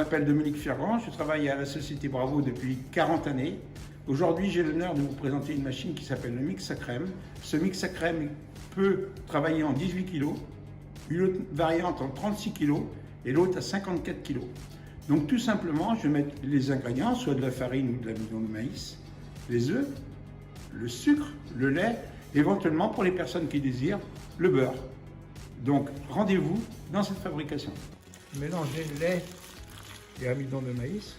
m'appelle Dominique Ferrand, je travaille à la société Bravo depuis 40 années. Aujourd'hui, j'ai l'honneur de vous présenter une machine qui s'appelle le Mixcream. Ce Mixcream peut travailler en 18 kg, une autre variante en 36 kg et l'autre à 54 kg. Donc tout simplement, je vais mettre les ingrédients, soit de la farine ou de l'amidon de maïs, les œufs, le sucre, le lait, éventuellement pour les personnes qui désirent, le beurre. Donc rendez-vous dans cette fabrication. Mélangez le lait et l'amidon de maïs.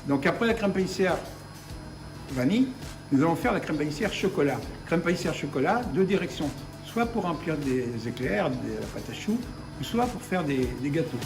Donc après la crème pâtissière vanille, nous allons faire la crème pâtissière chocolat. Crème pâtissière chocolat, deux directions, soit pour remplir des éclairs, de la pâte à choux, ou soit pour faire des gâteaux.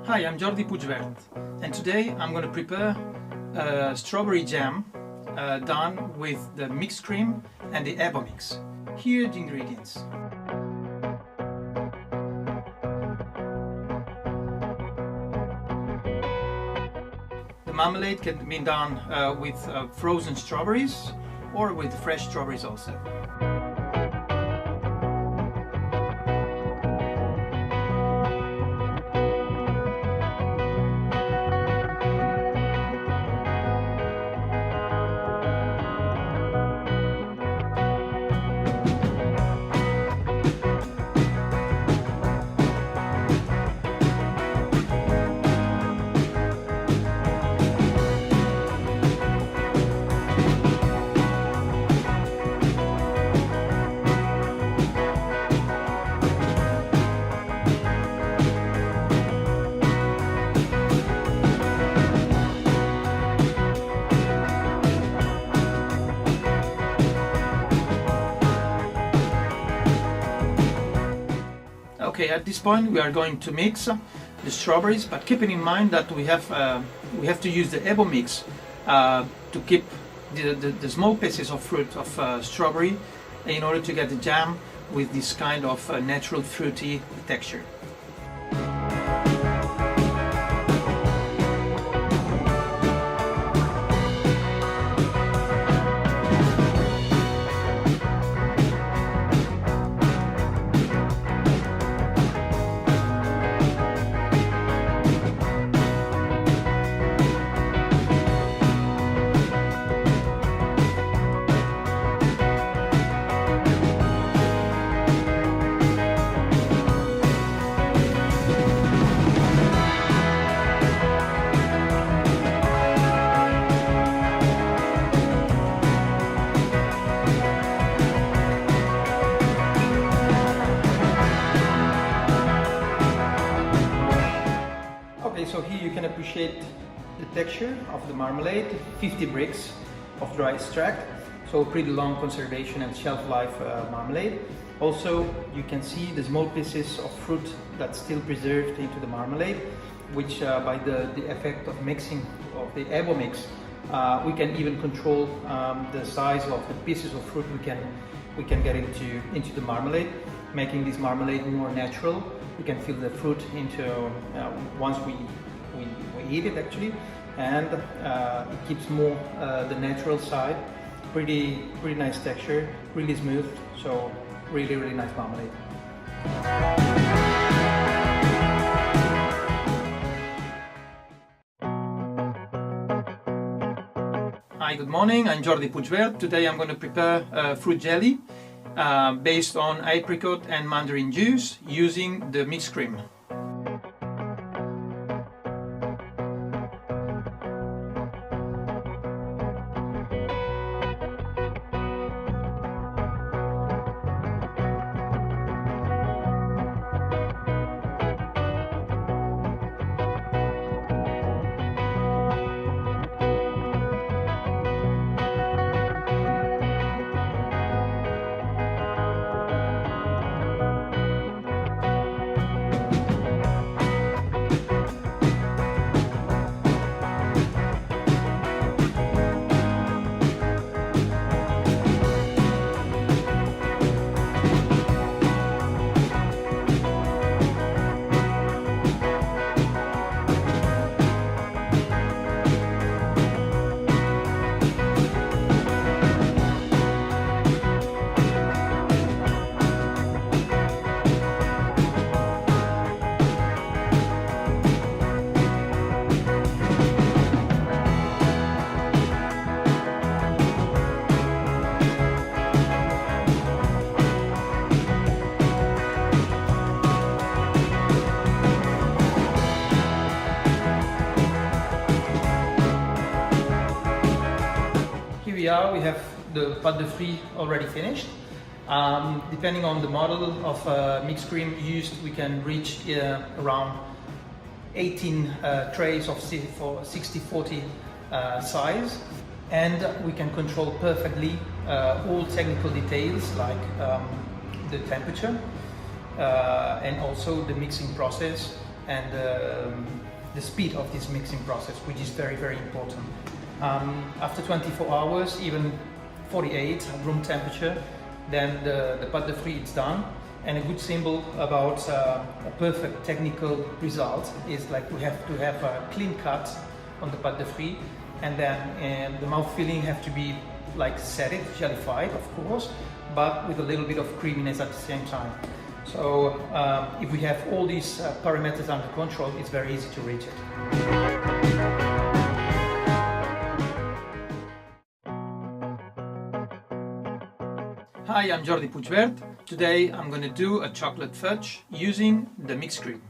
Hi, I'm Jordi Puigvert, and today I'm going to prepare strawberry jam done with the mixed cream and the Bravo mix. Here are the ingredients. The marmalade can be done with frozen strawberries or with fresh strawberries also. Okay, at this point we are going to mix the strawberries, but keeping in mind that we have to use the Bravo mix to keep the small pieces of fruit of strawberry in order to get the jam with this kind of natural fruity texture. So here you can appreciate the texture of the marmalade, 50 bricks of dry extract, so pretty long conservation and shelf life marmalade. Also you can see the small pieces of fruit that's still preserved into the marmalade, which by the effect of mixing of the Bravo mix, we can even control the size of the pieces of fruit we can get into the marmalade, making this marmalade more natural. We can feel the fruit into once we eat it actually, and it keeps more the natural side. Pretty nice texture, really smooth, so really nice marmalade. Hi, good morning, I'm Jordi Puigvert. Today I'm going to prepare fruit jelly based on apricot and mandarin juice using the Mixcream. We have the pâte de fruits already finished. Depending on the model of Mixcream used, we can reach around 18 trays of 60-40 size, and we can control perfectly all technical details like the temperature and also the mixing process and the speed of this mixing process, which is very important. After 24 hours, even 48 at room temperature, then the pâte de fruits is done. And a good symbol about a perfect technical result is like we have to have a clean cut on the pâte de fruits, and then the mouth filling have to be like setted, jellified of course, but with a little bit of creaminess at the same time. So if we have all these parameters under control, it's very easy to reach it. Hi, I'm Jordi Puigvert. Today I'm going to do a chocolate fudge using the Mixcream.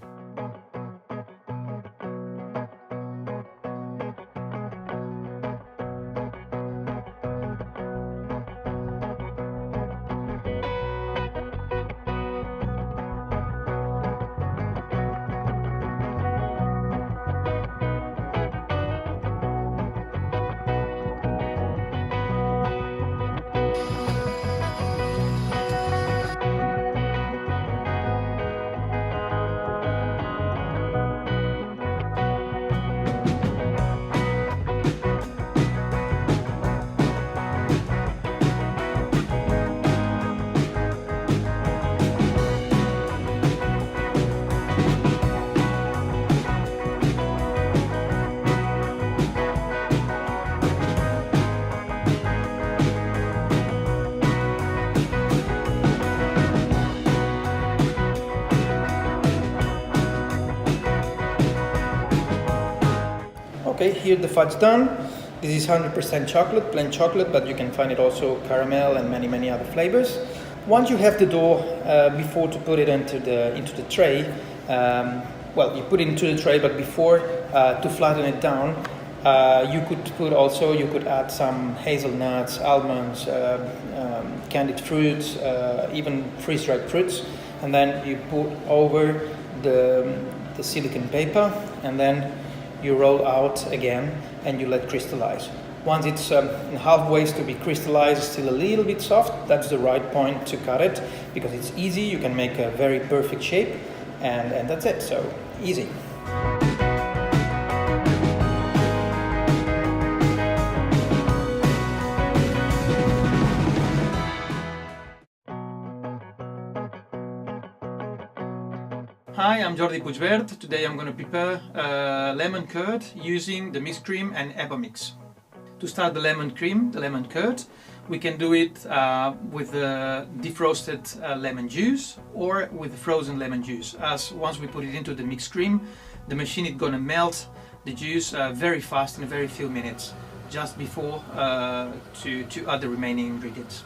Okay, here the fudge done. This is 100% chocolate, plain chocolate, but you can find it also caramel and many other flavors. Once you have the dough, before to put it into the tray, well, you put it into the tray, but before to flatten it down, you could add some hazelnuts, almonds, candied fruits, even freeze-dried fruits, and then you put over the silicone paper, and then you roll out again and you let crystallize. Once it's halfway to be crystallized, still a little bit soft, that's the right point to cut it, because it's easy, you can make a very perfect shape, and that's it, so easy. Hi, I'm Jordi Puigvert. Today I'm going to prepare lemon curd using the Mixcream and Mix. To start the lemon curd, we can do it with defrosted lemon juice or with frozen lemon juice. As once we put it into the Mixcream, the machine is going to melt the juice very fast in very few minutes, just before to add the remaining ingredients.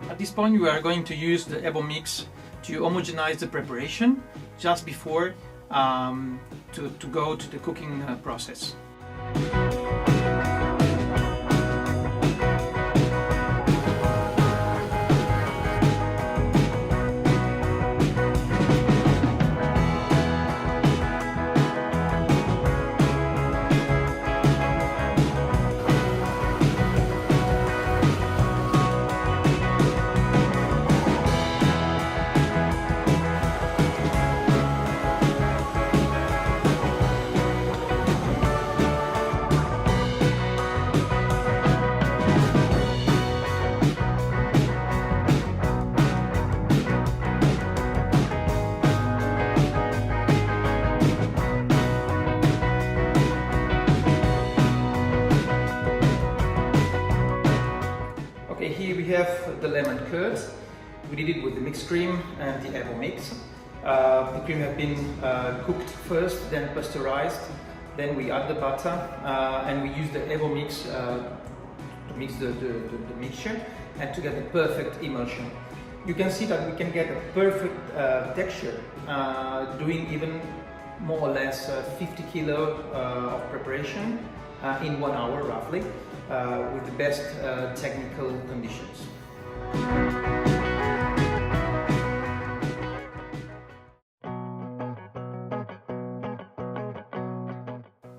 At this point we are going to use the Mix to homogenize the preparation just before to go to the cooking process. Here we have the lemon curd. We did it with the Mixcream and the Mix. The cream has been cooked first, then pasteurized. Then we add the butter and we use the Mix to mix the mixture and to get the perfect emulsion. You can see that we can get a perfect texture doing even more or less 50 kilo of preparation in 1 hour roughly. With the best technical conditions.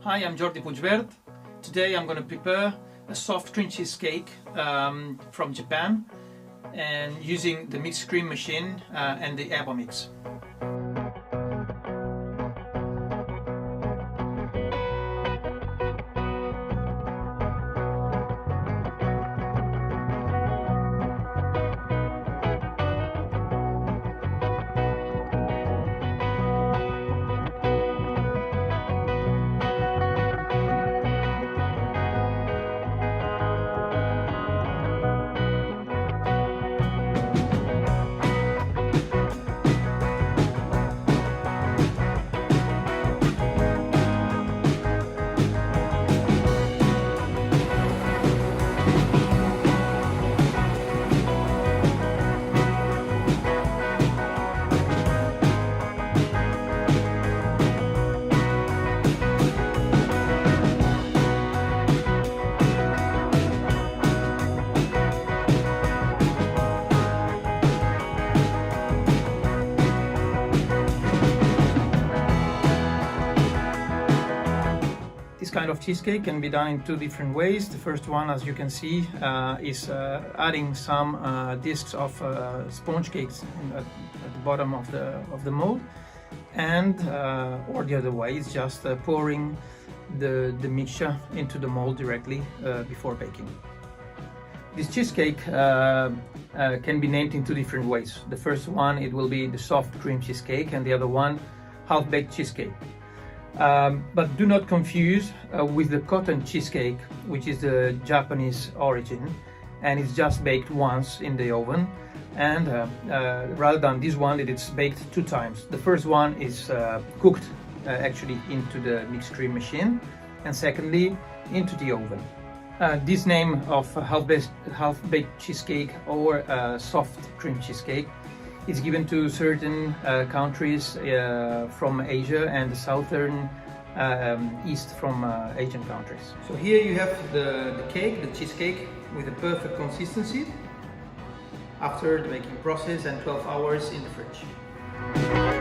Hi, I'm Jordi Puigvert. Today I'm going to prepare a soft cream cheesecake from Japan and using the Mixcream machine and the Mix. This kind of cheesecake can be done in two different ways. The first one, as you can see, is adding some discs of sponge cakes at the bottom of the mold, and or the other way is just pouring the mixture into the mold directly before baking. This cheesecake can be named in two different ways. The first one, it will be the soft cream cheesecake, and the other one, half-baked cheesecake. But do not confuse with the cotton cheesecake, which is the Japanese origin, and it's just baked once in the oven. And rather than this one, it's baked 2 times. The first one is cooked actually into the mixed cream machine, and secondly into the oven. This name of half-baked cheesecake or soft cream cheesecake is given to certain countries from Asia and the southern east from Asian countries. So here you have the cake, the cheesecake, with a perfect consistency after the baking process and 12 hours in the fridge.